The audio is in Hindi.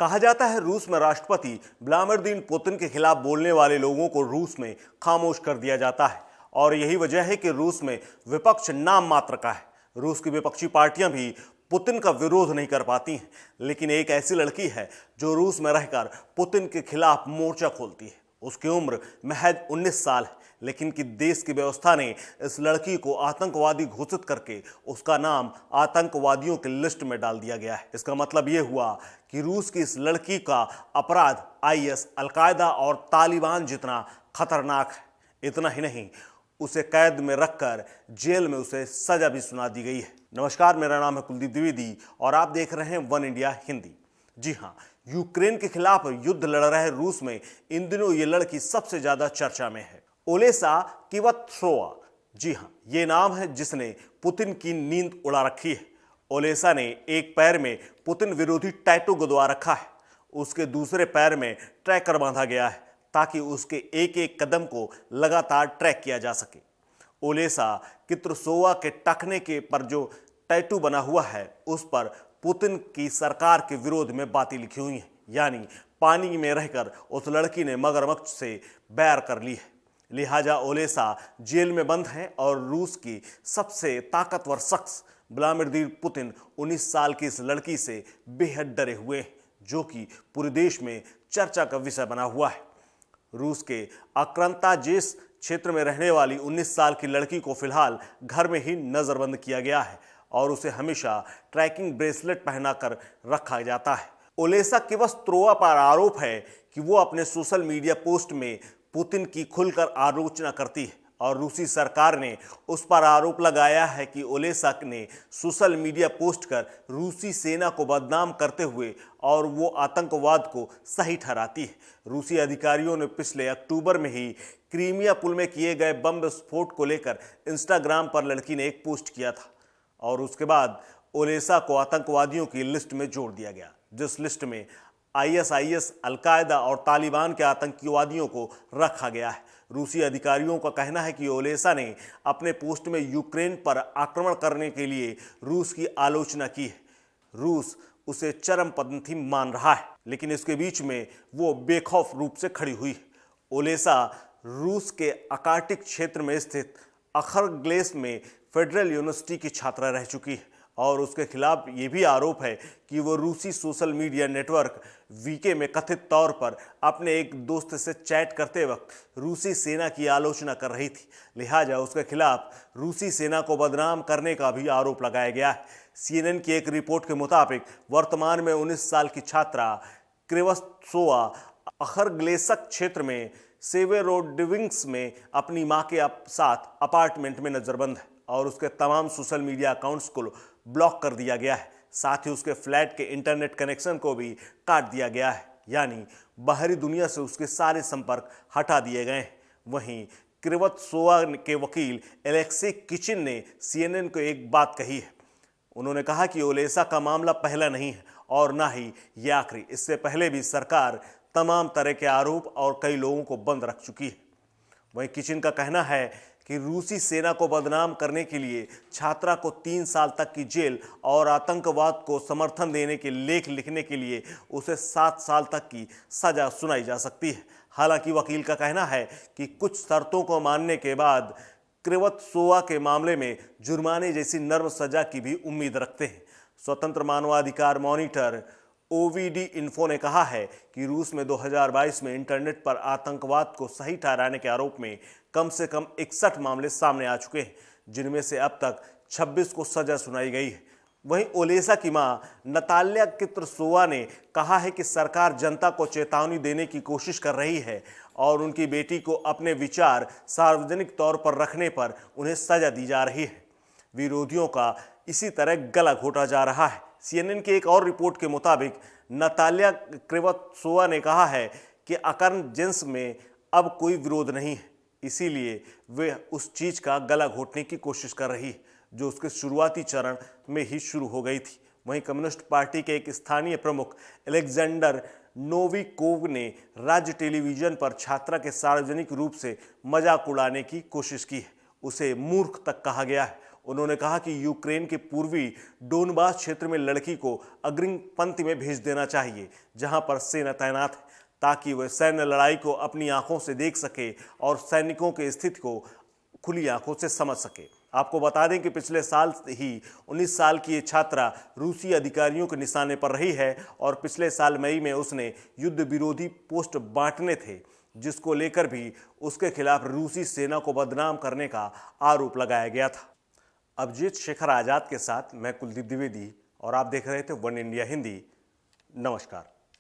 कहा जाता है रूस में राष्ट्रपति व्लादिमीर पुतिन के खिलाफ बोलने वाले लोगों को रूस में खामोश कर दिया जाता है और यही वजह है कि रूस में विपक्ष नाम मात्र का है। रूस की विपक्षी पार्टियां भी पुतिन का विरोध नहीं कर पाती हैं, लेकिन एक ऐसी लड़की है जो रूस में रहकर पुतिन के खिलाफ मोर्चा खोलती है। उसकी उम्र महज 19 साल है, लेकिन कि देश की व्यवस्था ने इस लड़की को आतंकवादी घोषित करके उसका नाम आतंकवादियों की लिस्ट में डाल दिया गया है। इसका मतलब ये हुआ कि रूस की इस लड़की का अपराध आईएस, अलकायदा और तालिबान जितना खतरनाक है। इतना ही नहीं, उसे कैद में रखकर जेल में उसे सजा भी सुना दी गई है। नमस्कार, मेरा नाम है कुलदीप द्विवेदी और आप देख रहे हैं वन इंडिया हिंदी। जी हाँ, यूक्रेन के खिलाफ युद्ध लड़ रहे रूस में इन दिनों ये लड़की सबसे ज्यादा चर्चा में है, ओलेसा क्वित्सोवा। जी हाँ, ये नाम है जिसने पुतिन की नींद उड़ा रखी है। ओलेसा ने एक पैर में पुतिन विरोधी टैटू गुदवा रखा है, उसके दूसरे पैर में ट्रैकर बांधा गया है ताकि उसके एक एक कदम को लगातार ट्रैक किया जा सके। ओलेसा क्वित्सोवा के टखने के पर जो टैटू बना हुआ है उस पर पुतिन की सरकार के विरोध में बातें लिखी हुई हैं, यानी पानी में रहकर उस लड़की ने मगरमच्छ से बैर कर ली है। लिहाजा ओलेसा जेल में बंद है और रूस की सबसे ताकतवर शख्स व्लादिमीर पुतिन 19 साल की इस लड़की से बेहद डरे हुए हैं, जो कि पूरे देश में चर्चा का विषय बना हुआ है। रूस के अक्रांताजेस क्षेत्र में रहने वाली 19 साल की लड़की को फिलहाल घर में ही नजरबंद किया गया है और उसे हमेशा ट्रैकिंग ब्रेसलेट पहनाकर रखा जाता है। ओलेसा क्वित्सोवा पर आरोप है कि वो अपने सोशल मीडिया पोस्ट में पुतिन की खुलकर आलोचना करती है और रूसी सरकार ने उस पर आरोप लगाया है कि ओलेसा ने सोशल मीडिया पोस्ट कर रूसी सेना को बदनाम करते हुए और वो आतंकवाद को सही ठहराती है। रूसी अधिकारियों ने पिछले अक्टूबर में ही क्रीमिया पुल में किए गए बम विस्फोट को लेकर इंस्टाग्राम पर लड़की ने एक पोस्ट किया था और उसके बाद ओलेसा को आतंकवादियों की लिस्ट में जोड़ दिया गया, जिस लिस्ट में आईएस, अलकायदा और तालिबान के आतंकवादियों को रखा गया है। रूसी अधिकारियों का कहना है कि ओलेसा ने अपने पोस्ट में यूक्रेन पर आक्रमण करने के लिए रूस की आलोचना की है। रूस उसे चरमपंथी मान रहा है, लेकिन इसके बीच में वो बेखौफ रूप से खड़ी हुई है। ओलेसा रूस के आर्कटिक क्षेत्र में स्थित अखरग्लेस में फेडरल यूनिवर्सिटी की छात्रा रह चुकी है और उसके खिलाफ ये भी आरोप है कि वो रूसी सोशल मीडिया नेटवर्क वीके में कथित तौर पर अपने एक दोस्त से चैट करते वक्त रूसी सेना की आलोचना कर रही थी। लिहाजा उसके खिलाफ रूसी सेना को बदनाम करने का भी आरोप लगाया गया है। सीएनएन की एक रिपोर्ट के मुताबिक वर्तमान में 19 साल की छात्रा क्वित्सोवा अखरग्लेसक क्षेत्र में सेवेरोडिविंग्स में अपनी मां के साथ अपार्टमेंट में नजरबंद है और उसके तमाम सोशल मीडिया अकाउंट्स को ब्लॉक कर दिया गया है। साथ ही उसके फ्लैट के इंटरनेट कनेक्शन को भी काट दिया गया है, यानी बाहरी दुनिया से उसके सारे संपर्क हटा दिए गए हैं। वहीं क्वित्सोवा के वकील एलेक्सी किचिन ने सीएनएन को एक बात कही है। उन्होंने कहा कि ओलेसा का मामला पहला नहीं है और ना ही ये आखिरी। इससे पहले भी सरकार तमाम तरह के आरोप और कई लोगों को बंद रख चुकी है। वहीं किचिन का कहना है कि रूसी सेना को बदनाम करने के लिए छात्रा को 3 साल तक की जेल और आतंकवाद को समर्थन देने के लेख लिखने के लिए उसे 7 साल तक की सजा सुनाई जा सकती है। हालांकि वकील का कहना है कि कुछ शर्तों को मानने के बाद क्वित्सोवा के मामले में जुर्माने जैसी नर्म सजा की भी उम्मीद रखते हैं। स्वतंत्र मानवाधिकार मॉनिटर ओवीडी इन्फो ने कहा है कि रूस में 2022 में इंटरनेट पर आतंकवाद को सही ठहराने के आरोप में कम से कम 61 मामले सामने आ चुके हैं, जिनमें से अब तक 26 को सजा सुनाई गई है। वहीं ओलेसा की मां नताल्या क्वित्सोवा ने कहा है कि सरकार जनता को चेतावनी देने की कोशिश कर रही है और उनकी बेटी को अपने विचार सार्वजनिक तौर पर रखने पर उन्हें सजा दी जा रही है। विरोधियों का इसी तरह गला घोटा जा रहा है। सीएनएन की एक और रिपोर्ट के मुताबिक नताल्या क्वित्सोवा ने कहा है कि अकर्नजेंस में अब कोई विरोध नहीं है, इसीलिए वे उस चीज का गला घोटने की कोशिश कर रही है जो उसके शुरुआती चरण में ही शुरू हो गई थी। वहीं कम्युनिस्ट पार्टी के एक स्थानीय प्रमुख अलेक्जेंडर नोविकोव ने राज्य टेलीविजन पर छात्रा के सार्वजनिक रूप से मजाक उड़ाने की कोशिश की है। उसे मूर्ख तक कहा गया है। उन्होंने कहा कि यूक्रेन के पूर्वी डोनबास क्षेत्र में लड़की को अग्रिम पंक्ति में भेज देना चाहिए, जहां पर सेना तैनात है, ताकि वह सैन्य लड़ाई को अपनी आंखों से देख सके और सैनिकों की स्थिति को खुली आंखों से समझ सके। आपको बता दें कि पिछले साल ही 19 साल की ये छात्रा रूसी अधिकारियों के निशाने पर रही है और पिछले साल मई में उसने युद्ध विरोधी पोस्ट बांटने थे, जिसको लेकर भी उसके खिलाफ रूसी सेना को बदनाम करने का आरोप लगाया गया था। अभिजीत शेखर आजाद के साथ मैं कुलदीप द्विवेदी और आप देख रहे थे वन इंडिया हिंदी। नमस्कार।